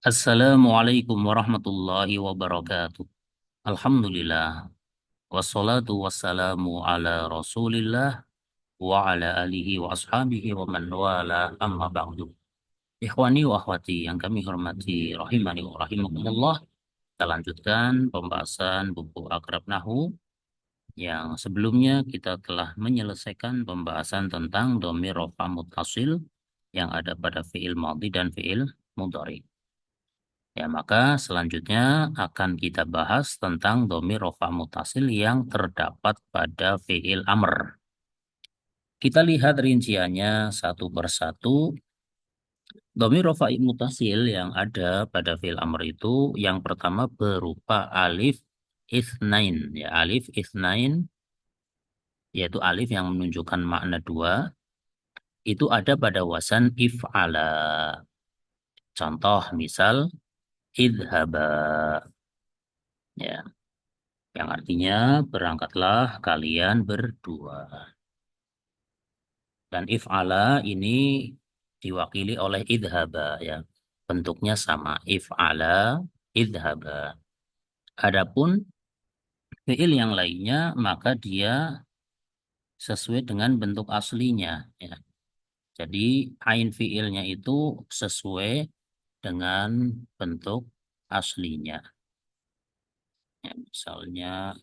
Assalamualaikum warahmatullahi wabarakatuh. Alhamdulillah. Wassalatu wassalamu ala rasulillah wa ala alihi wa ashabihi wa man wala amma ba'du. Ikhwani wa akhwati yang kami hormati rahimani wa rahimakumullah. Kita lanjutkan pembahasan buku Akrab Nahu yang sebelumnya kita telah menyelesaikan pembahasan tentang dhamir rafa muttasil yang ada pada fiil madhi dan fiil mudhari. Ya, maka selanjutnya akan kita bahas tentang dhamir rafa mutasil yang terdapat pada fiil amr. Kita lihat rinciannya satu persatu. Dhamir rafa mutasil yang ada pada fiil amr itu yang pertama berupa alif itsnain, ya alif itsnain, yaitu alif yang menunjukkan makna dua, itu ada pada wasan if'ala. Contoh misal idhaba, ya, yang artinya berangkatlah kalian berdua. Dan if'ala ini diwakili oleh idhaba, ya. Bentuknya sama, if'ala, idhaba. Adapun fi'il yang lainnya maka dia sesuai dengan bentuk aslinya, ya. Jadi ain fi'ilnya itu sesuai dengan bentuk aslinya. Ya, misalnya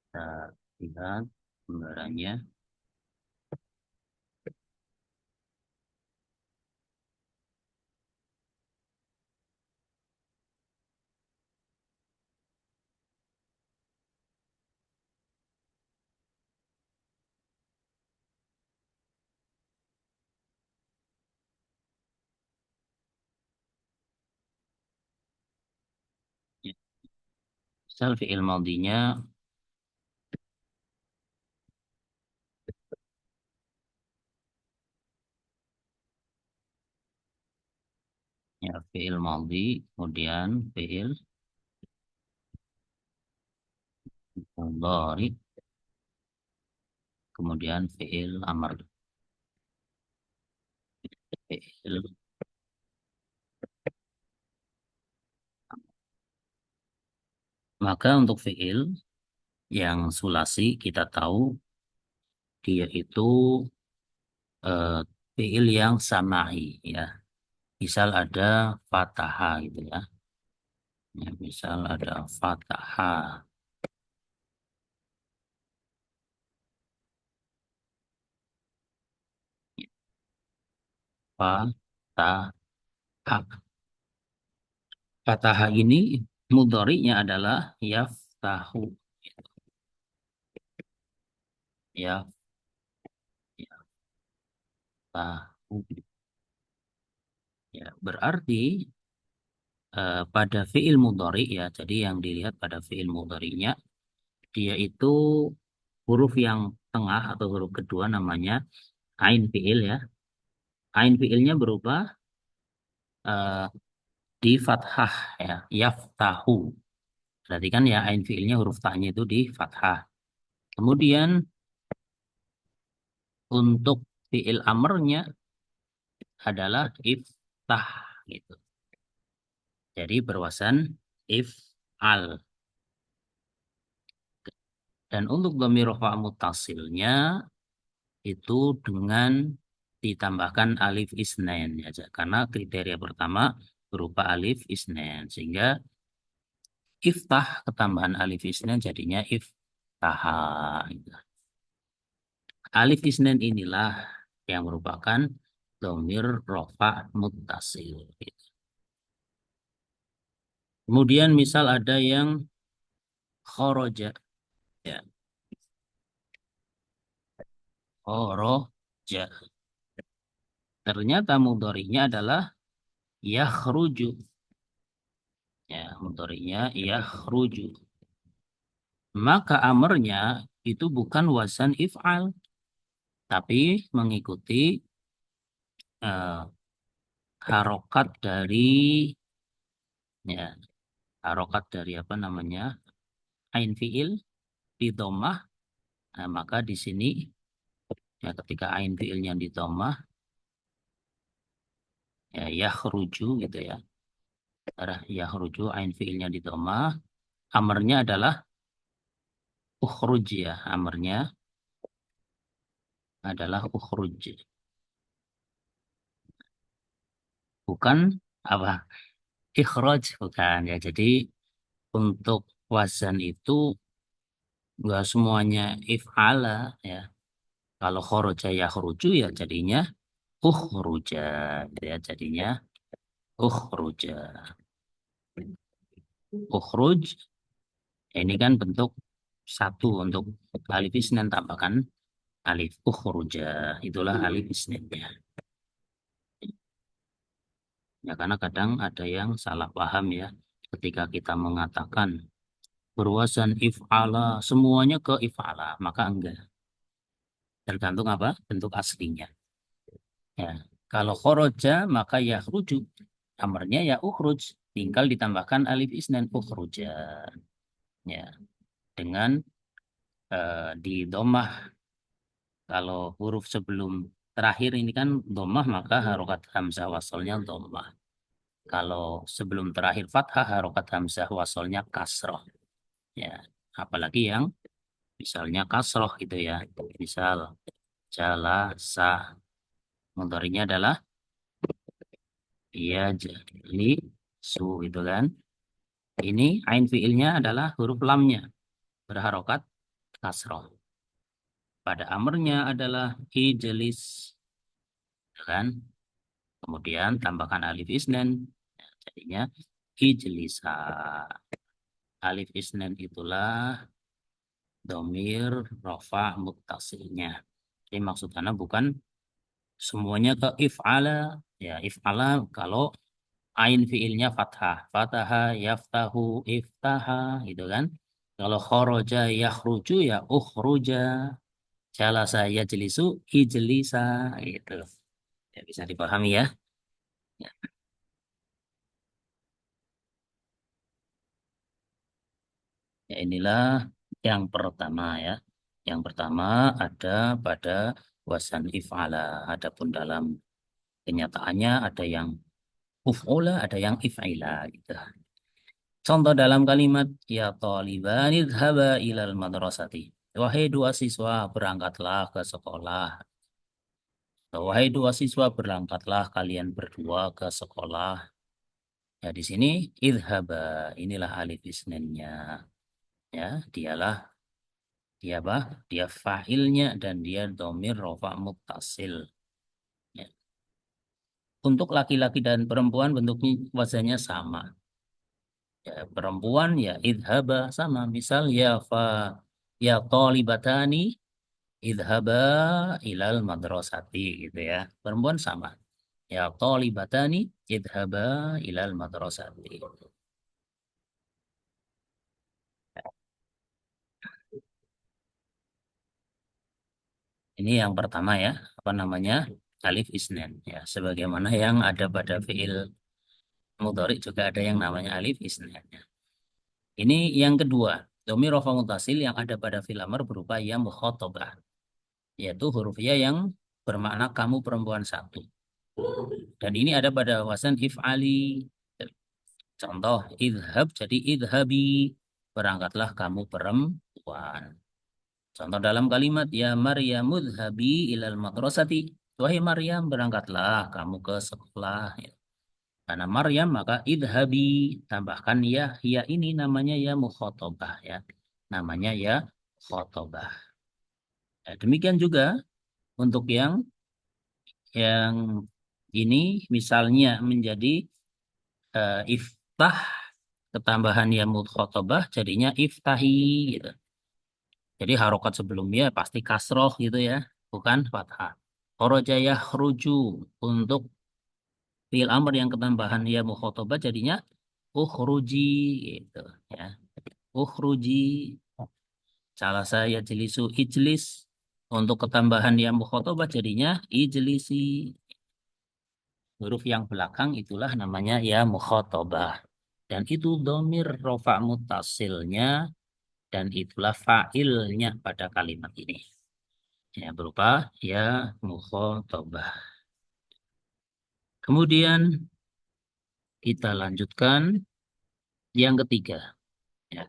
kita lihat gambarannya. Ya, misal fi'il maudinya, ya fi'il maudi, kemudian fi'il mudhari, kemudian fi'il amr. Fi'il. Maka untuk fi'il yang sulasi kita tahu dia itu eh, fi'il yang sama'i, ya. Misal ada fataha gitu, ya. Ya, misal ada fataha, fataha. Fataha ini mudhari'nya adalah yaftahu. Ya, yaftahu. Ya, berarti pada fi'il mudhari, ya. Jadi yang dilihat pada fi'il mudhari'nya dia itu huruf yang tengah atau huruf kedua namanya ain fi'il, ya. Ain fi'ilnya berupa eh, di fathah, ya, yaftahu. Berarti kan ya ain fi'ilnya huruf ta'nya itu di fathah. Kemudian untuk fi'il amrnya adalah iftah gitu. Jadi berwasan if'al. Dan untuk dhamir rafa' muttasilnya itu dengan ditambahkan alif isnain, ya, karena kriteria pertama berupa alif isnain, sehingga iftah ketambahan alif isnain jadinya iftaha gitu. Alif isnain inilah yang merupakan dhamir rafa' muttasil gitu. Kemudian misal ada yang kharaja, ya, kharaja, ternyata mudhari'nya adalah yakhruju, ya, mudhari'nya yakhruju. Maka amarnya itu bukan wasan if'al, tapi mengikuti eh, harokat dari ya harokat dari apa namanya ain fiil di dhammah. Nah, maka di sini ya ketika ain fiilnya di dhammah ya yakhruju gitu ya. Yakhruju ain fiilnya di dhammah, amarnya adalah ukhruj ya, amarnya adalah ukhruj. Bukan apa? Ikhraj bukan ya. Jadi untuk wazan itu enggak semuanya if'ala ya. Kalau kharaja yakhruju ya jadinya ukhruja gitu ya, jadinya ukhruja. Ukhruj ini kan bentuk satu untuk alif isnan tambahkan alif ukhruja. Itulah alif isnannya. Ya karena kadang ada yang salah paham ya ketika kita mengatakan berwazan if'ala semuanya ke if'ala, maka enggak. Tergantung apa? Bentuk aslinya. Ya. Kalau khoroja maka ya yakhruju. Amarnya ya ukhruj. Tinggal ditambahkan alif isnan ukhruja. Ya. Dengan di domah. Kalau huruf sebelum terakhir ini kan domah maka harokat hamzah wasolnya domah. Kalau sebelum terakhir fathah harokat hamzah wasolnya kasroh. Ya. Apalagi yang misalnya kasroh gitu ya. Misal jala sa. Mudhari'nya adalah iya jali su itu kan. Ini ain fiilnya adalah huruf lamnya berharokat kasroh. Pada amarnya adalah ijlis kan. Kemudian tambahkan alif isnan. Jadinya ijlisa. Alif isnan itulah domir rofa muttasilnya. Jadi maksudnya bukan semuanya ke if'ala. Ya if'ala kalau ain fiilnya fathah. Fataha, yaftahu, iftaha gitu kan. Kalau khoroja, yakhruju ya ukhruja. Jalasa, yajlisu, ijlisa gitu. Ya, bisa dipahami ya. Ya, ya, inilah yang pertama ya. Yang pertama ada pada wasan if'ala. Adapun dalam kenyataannya ada yang uf'ula, ada yang if'ila gitu. Contoh dalam kalimat ya taliban idhaba ilal madrasati. Wahai dua siswa berangkatlah ke sekolah. Wahai dua siswa berangkatlah kalian berdua ke sekolah. Ya di sini idhaba inilah alif isnannya. Ya dialah dia apa? Dia fa'ilnya dan dia domir rofa muttasil. Ya. Untuk laki-laki dan perempuan bentuknya wazannya sama. Ya, perempuan ya idhaba sama. Misal ya talibatani idhaba ilal madrasati gitu ya. Perempuan sama. Ya talibatani idhaba ilal madrasati. Ini yang pertama ya, apa namanya? Alif isnan ya. Sebagaimana yang ada pada fiil mudhari juga ada yang namanya alif isnan ya. Ini yang kedua, domir rofa mutasil yang ada pada fiil amr berupa ya mukhatabah, yaitu huruf ya yang bermakna kamu perempuan satu. Dan ini ada pada wasan if'ali. Contoh, idhab jadi idhabi. Berangkatlah kamu perempuan. Contoh dalam kalimat, ya Maryam mudhabi ilal madrasati. Wahai Maryam, berangkatlah kamu ke sekolah. Ya. Karena Maryam, maka idhabi. Tambahkan ya ini namanya ya mukhotobah. Ya. Namanya ya khotobah. Ya, demikian juga untuk yang ini misalnya menjadi iftah ketambahan ya mukhotobah jadinya iftahi gitu. Jadi harokat sebelumnya pasti kasroh gitu ya, bukan fathah. Khoroja yakhruju untuk fi'il amr yang ketambahan ya mukhotobah jadinya ukhruji gitu ya. Ukhruji. Salah saya jelisu ijlis untuk ketambahan ya mukhotobah jadinya ijlisi. huruf yang belakang itulah namanya ya mukhatabah. Dan itu domir rofa mutasilnya dan itulah fa'ilnya pada kalimat ini. Ya, berupa ya mukhatabah. Kemudian kita lanjutkan yang ketiga. Ya.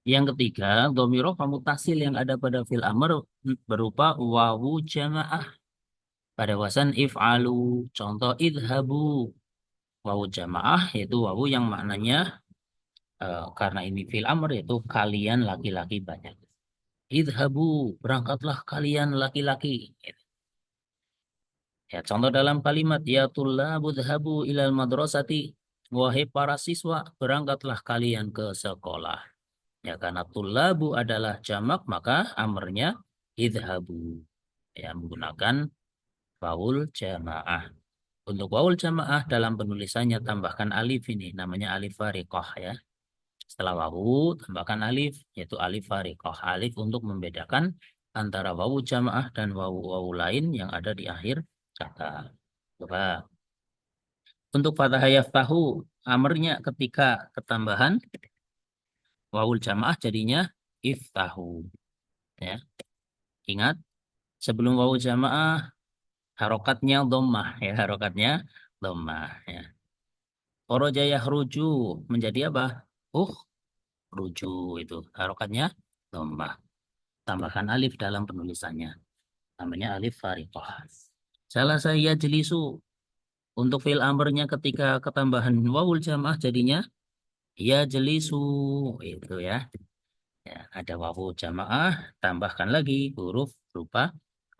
Yang ketiga, domiro mutasil yang ada pada fil amr berupa wawu jamaah pada wasan if'alu. Contoh idhabu. Wawu jamaah yaitu wawu yang maknanya karena ini fil amr yaitu kalian laki-laki banyak. Idhabu, berangkatlah kalian laki-laki. Ya, contoh dalam kalimat ya tullabu dhahabu ilal madrasati. Wahai para siswa, berangkatlah kalian ke sekolah. Ya, karena tullabu adalah jamak, maka amrnya idhabu. Ya, menggunakan waul jamaah. Untuk waul jamaah dalam penulisannya tambahkan alif ini, namanya alif fariqah ya. Setelah wawu, tambahkan alif, yaitu alif fariqah. Alif untuk membedakan antara wawu jamaah dan wawu-wawu lain yang ada di akhir kata. Coba. Untuk fathah yaftahu, amarnya ketika ketambahan wawul jamaah jadinya iftahu. Ya. Ingat, sebelum wawu jamaah, harokatnya dhammah. Ya, harokatnya dhammah. Ya. Kharaja yahruju menjadi apa? Ruju itu. Harokatnya dhammah. Tambahkan alif dalam penulisannya. Namanya alif fariqah. Salah saya jelisu. Untuk fil amrnya ketika ketambahan wawul jamaah jadinya ya jelisu. Itu ya. Ya, ada wawu jamaah, tambahkan lagi huruf berupa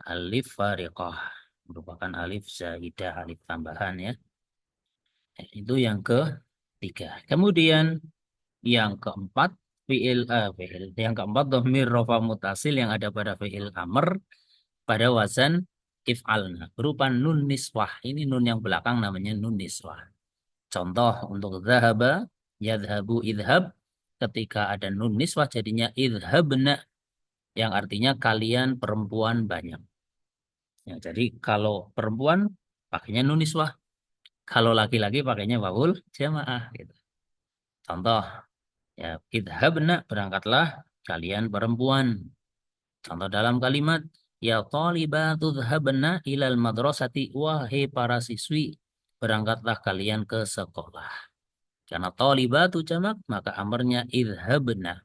alif fariqah. Merupakan alif zaidah, alif tambahan ya. Itu yang ketiga. Kemudian yang keempat fiil. Yang keempat dhamir rafa mutasil yang ada pada fiil amr pada wazan if'alna berupa nun niswah. Ini nun yang belakang namanya nun niswah. Contoh untuk zahaba, yadhabu idhab. Ketika ada nun niswah jadinya idhabna yang artinya kalian perempuan banyak. Ya, jadi kalau perempuan pakainya nun niswah. Kalau laki-laki pakainya wawul jamaah gitu. Contoh ya idhabna berangkatlah kalian perempuan. Contoh dalam kalimat ya talibatu dhhabna ilal madrasati wahai para siswi berangkatlah kalian ke sekolah. Karena talibatu jamak maka amarnya idhabna.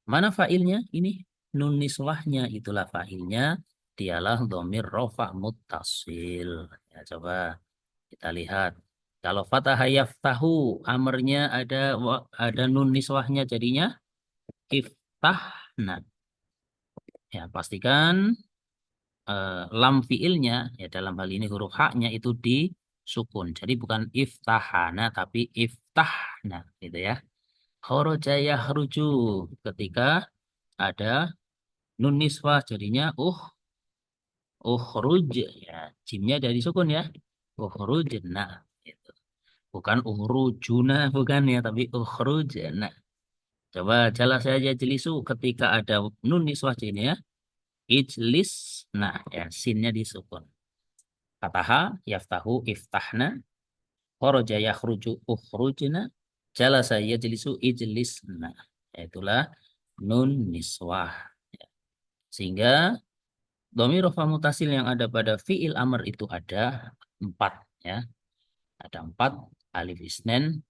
Mana fa'ilnya? Ini nun niswahnya itulah fa'ilnya. Dialah dhamir rafah muttasil. Ya, coba kita lihat. Kalau fathah yaftahu amarnya ada nun niswahnya jadinya iftahna. Ya, pastikan lam fiilnya ya dalam hal ini huruf haknya itu disukun. Jadi bukan iftahana tapi iftahna gitu ya. Kharaja yahruju ketika ada nun niswah jadinya ukhruj ya. Jimnya dari sukun ya. Ukhrujna gitu. Bukan ukhrujuna bukan ya tapi ukhrujna. Coba jelas saja jelisu ketika ada nun niswah ini ya. Ijlis nah ya sinnya disukun. Fataha yaftahu iftahna. Kharaja yakhruju ukhrujna. Jalasa yajlisu ijlisna. Itulah nun niswah. Sehingga dhamir rafa mutasil yang ada pada fiil amr itu ada 4 ya. Ada 4 alif isnen,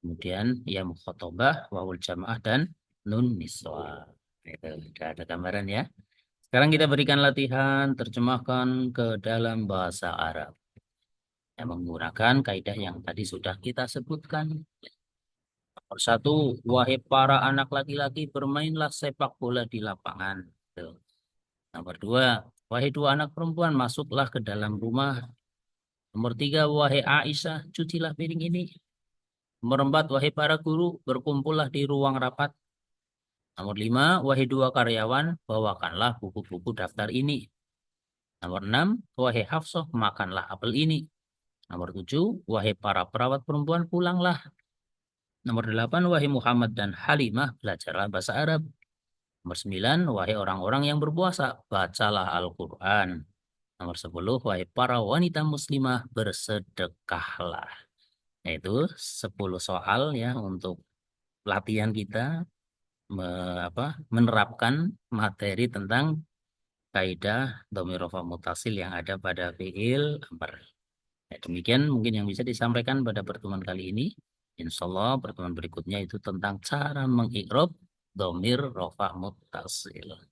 kemudian ya mukhatabah, wawul jamaah dan nun niswah. Itu sudah ada gambaran ya. Sekarang kita berikan latihan terjemahkan ke dalam bahasa Arab. Yang menggunakan kaidah yang tadi sudah kita sebutkan. Nomor 1, wahai para anak laki-laki bermainlah sepak bola di lapangan. Tuh. Nomor 2, wahai 2 anak perempuan masuklah ke dalam rumah. Nomor 3, wahai Aisyah cucilah piring ini. Nomor 4, wahai para guru berkumpullah di ruang rapat. Nomor 5, wahai 2 karyawan bawakanlah buku-buku daftar ini. Nomor 6, wahai Hafsah makanlah apel ini. Nomor 7, wahai para perawat perempuan pulanglah. Nomor 8, wahai Muhammad dan Halimah belajarlah bahasa Arab. Nomor 9, wahai orang-orang yang berpuasa bacalah Al-Quran. Nomor 10, wahai para wanita muslimah, bersedekahlah. Yaitu 10 soal ya untuk latihan kita menerapkan materi tentang kaidah dhamir rafa mutasil yang ada pada fiil amr. Ya, demikian mungkin yang bisa disampaikan pada pertemuan kali ini. Insya Allah pertemuan berikutnya itu tentang cara mengikrab dhamir rafa mutasil.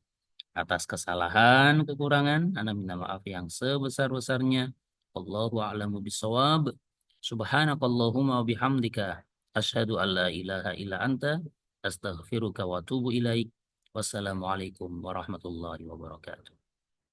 Atas kesalahan, kekurangan, ana minta maaf yang sebesar-besarnya. Allahu a'lamu bisawab. Subhanakallahumma wa bihamdika. Asyhadu an la ilaha illa anta. Astaghfiruka wa atubu ilaik. Wassalamualaikum warahmatullahi wabarakatuh.